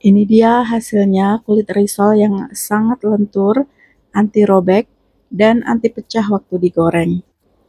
Ini dia hasilnya kulit risol yang sangat lentur, anti robek, dan anti pecah waktu digoreng.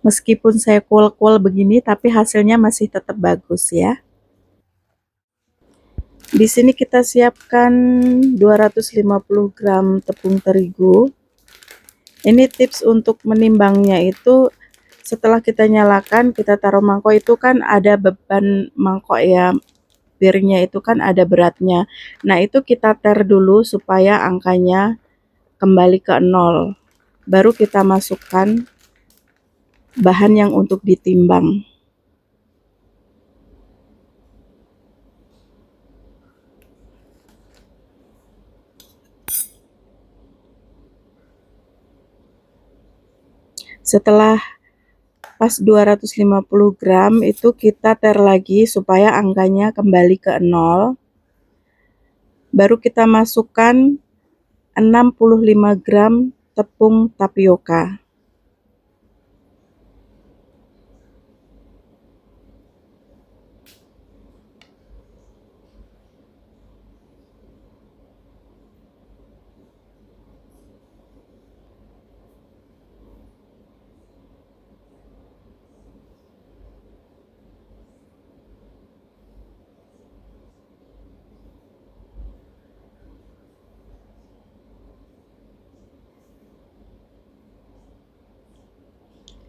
Meskipun saya kuel-kuel begini, tapi hasilnya masih tetap bagus ya. Di sini kita siapkan 250 gram tepung terigu. Ini tips untuk menimbangnya itu setelah kita nyalakan, kita taruh mangkok itu kan ada beban mangkok ya. Piringnya itu kan ada beratnya. Nah, itu kita ter dulu supaya angkanya kembali ke 0. Baru kita masukkan bahan yang untuk ditimbang. Setelah pas 250 gram itu kita ter lagi supaya angkanya kembali ke 0. Baru kita masukkan 65 gram tepung tapioka.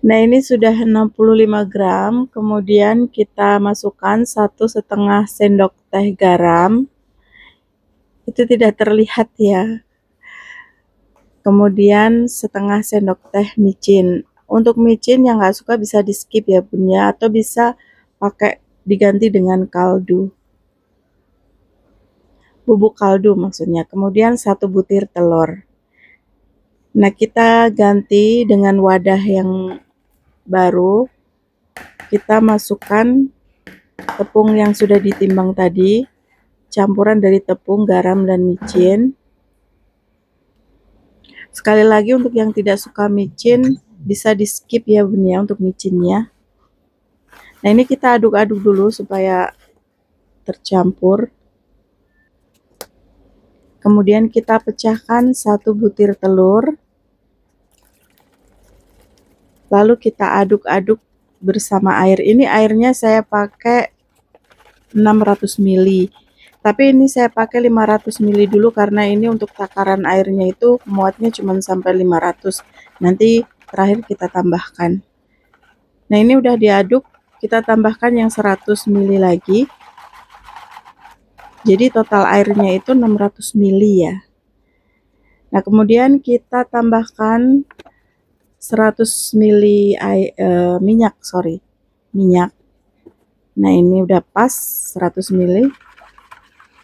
Nah, ini sudah 65 gram, kemudian kita masukkan 1,5 sendok teh garam. Itu tidak terlihat ya. Kemudian setengah sendok teh micin. Untuk micin yang nggak suka bisa di skip ya bun ya, atau bisa pakai diganti dengan kaldu. Bubuk kaldu maksudnya. Kemudian 1 butir telur. Nah, kita ganti dengan wadah yang baru. Kita masukkan tepung yang sudah ditimbang tadi, campuran dari tepung, garam, dan micin. Sekali lagi untuk yang tidak suka micin, bisa di skip ya bun ya untuk micinnya. Nah, ini kita aduk-aduk dulu supaya tercampur. Kemudian kita pecahkan 1 butir telur. Lalu kita aduk-aduk bersama air. Ini airnya saya pakai 600 ml. Tapi ini saya pakai 500 ml dulu karena ini untuk takaran airnya itu muatnya cuma sampai 500. Nanti terakhir kita tambahkan. Nah, ini udah diaduk, kita tambahkan yang 100 ml lagi. Jadi total airnya itu 600 ml ya. Nah, kemudian kita tambahkan 100 ml minyak. Nah, ini udah pas 100 ml.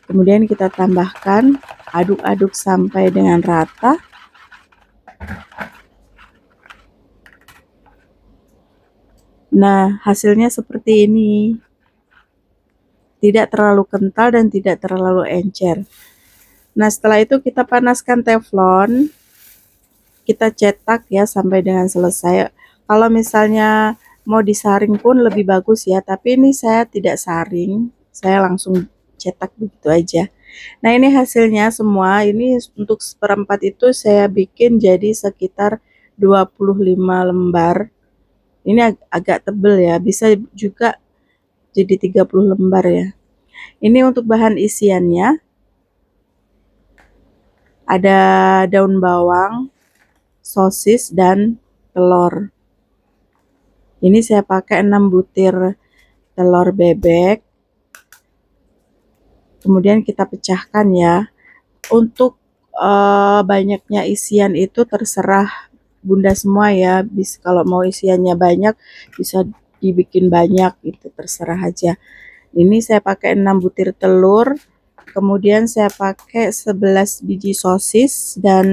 Kemudian kita tambahkan, aduk-aduk sampai dengan rata. Nah, hasilnya seperti ini. Tidak terlalu kental dan tidak terlalu encer. Nah, setelah itu kita panaskan teflon. Kita cetak ya sampai dengan selesai. Kalau misalnya mau disaring pun lebih bagus ya, tapi ini saya tidak saring. Saya langsung cetak begitu aja. Nah, ini hasilnya semua. Ini untuk seperempat itu saya bikin jadi sekitar 25 lembar. Ini agak tebel ya, bisa juga jadi 30 lembar ya. Ini untuk bahan isiannya. Ada daun bawang, sosis, dan telur. Ini saya pakai 6 butir telur bebek. Kemudian kita pecahkan ya. Untuk banyaknya isian itu terserah bunda semua ya. Kalau mau isiannya banyak bisa dibikin banyak, itu terserah aja. Ini saya pakai 6 butir telur, kemudian saya pakai 11 biji sosis dan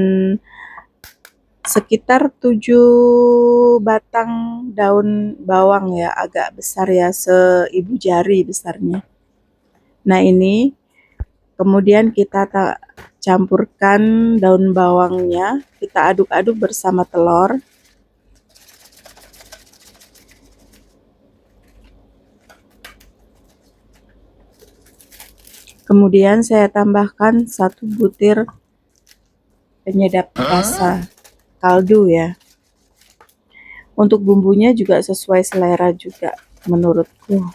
sekitar 7 batang daun bawang ya, agak besar ya, seibu jari besarnya. Nah, ini kemudian kita campurkan daun bawangnya, kita aduk-aduk bersama telur. Kemudian saya tambahkan 1 butir penyedap rasa kaldu ya. Untuk bumbunya juga sesuai selera juga menurutku.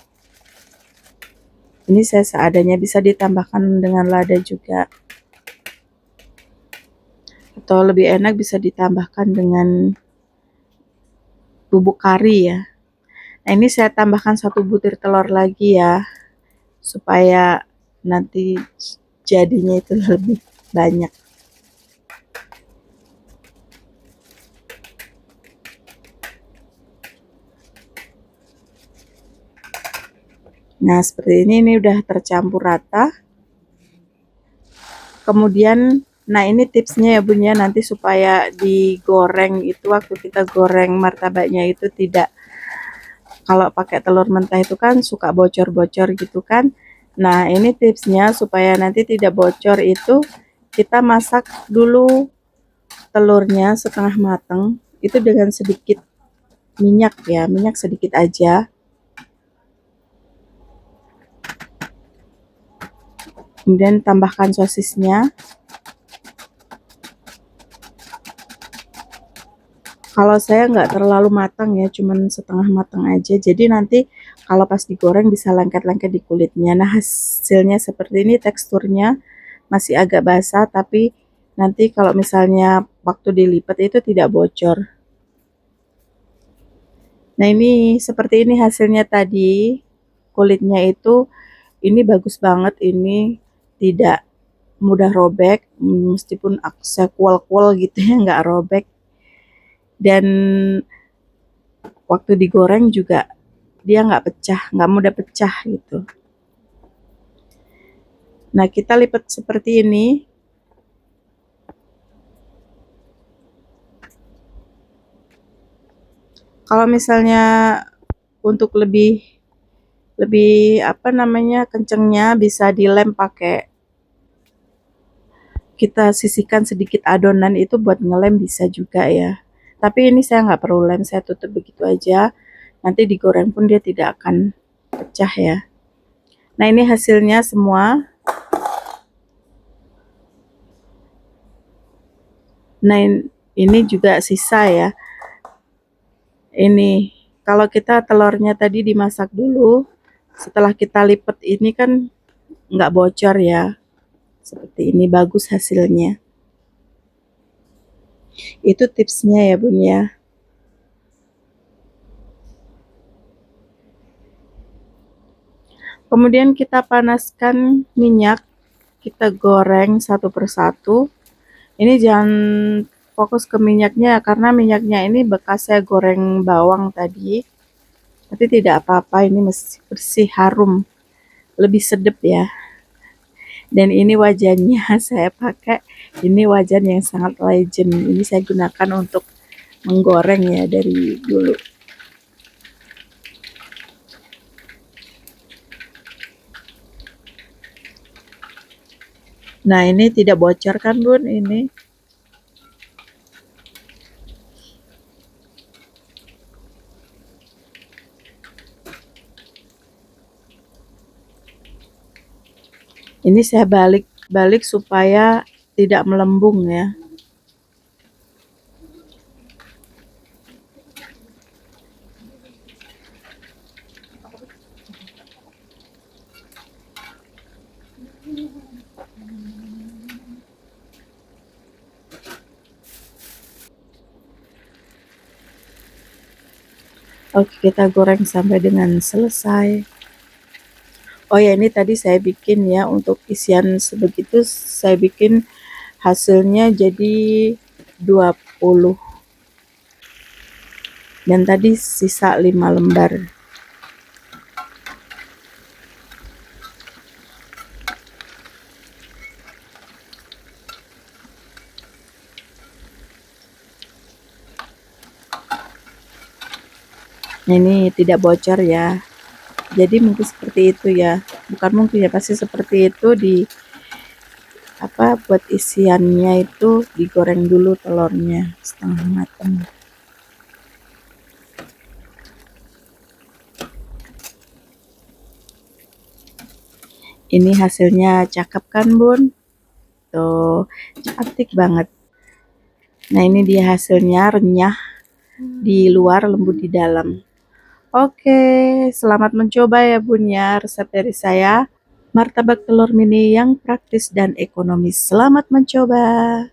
Ini saya seadanya, bisa ditambahkan dengan lada juga. Atau lebih enak bisa ditambahkan dengan bubuk kari ya. Nah, ini saya tambahkan 1 butir telur lagi ya, supaya nanti jadinya itu lebih banyak. Nah, seperti ini udah tercampur rata. Kemudian, nah ini tipsnya ya Bun ya, nanti supaya digoreng itu, waktu kita goreng martabaknya itu tidak, kalau pakai telur mentah itu kan suka bocor-bocor gitu kan. Nah, ini tipsnya supaya nanti tidak bocor itu, kita masak dulu telurnya setengah matang, itu dengan sedikit minyak ya, minyak sedikit aja. Kemudian tambahkan sosisnya. Kalau saya nggak terlalu matang ya, cuman setengah matang aja. Jadi nanti kalau pas digoreng bisa lengket-lengket di kulitnya. Nah, hasilnya seperti ini, teksturnya masih agak basah, tapi nanti kalau misalnya waktu dilipat itu tidak bocor. Nah, ini seperti ini hasilnya tadi. Kulitnya itu ini bagus banget, ini tidak mudah robek, meskipun saya kuel-kuel gitu ya, nggak robek. Dan waktu digoreng juga dia nggak pecah, nggak mudah pecah gitu. Nah, kita lipat seperti ini. Kalau misalnya untuk lebih apa namanya, kencengnya, bisa dilem pakai, kita sisihkan sedikit adonan itu buat ngelem bisa juga ya. Tapi ini saya nggak perlu lem, saya tutup begitu aja. Nanti digoreng pun dia tidak akan pecah ya. Nah, ini hasilnya semua. Nah, ini juga sisa ya. Ini kalau kita telurnya tadi dimasak dulu, setelah kita lipat ini kan nggak bocor ya. Seperti ini, bagus hasilnya. Itu tipsnya ya Bun ya. Kemudian kita panaskan minyak, kita goreng satu persatu. Ini jangan fokus ke minyaknya, karena minyaknya ini bekas saya goreng bawang tadi. Tapi tidak apa-apa, ini masih bersih, harum, lebih sedap ya. Dan ini wajannya saya pakai, ini wajan yang sangat legend. Ini saya gunakan untuk menggoreng ya dari dulu. Nah, ini tidak bocor kan Bun, ini. Ini saya balik-balik supaya tidak melembung ya. Oke, kita goreng sampai dengan selesai. Oh ya, ini tadi saya bikin ya, untuk isian sebegitu saya bikin hasilnya jadi 20. Dan tadi sisa 5 lembar. Nah, ini tidak bocor ya. Jadi mungkin seperti itu ya. Bukan mungkin ya, pasti seperti itu. Buat isiannya itu digoreng dulu telurnya setengah matang. Ini hasilnya cakep kan bun? Tuh, cantik banget. Nah ini dia hasilnya, renyah di luar, lembut di dalam. Oke, selamat mencoba ya bun ya, resep dari saya. Martabak telur mini yang praktis dan ekonomis. Selamat mencoba.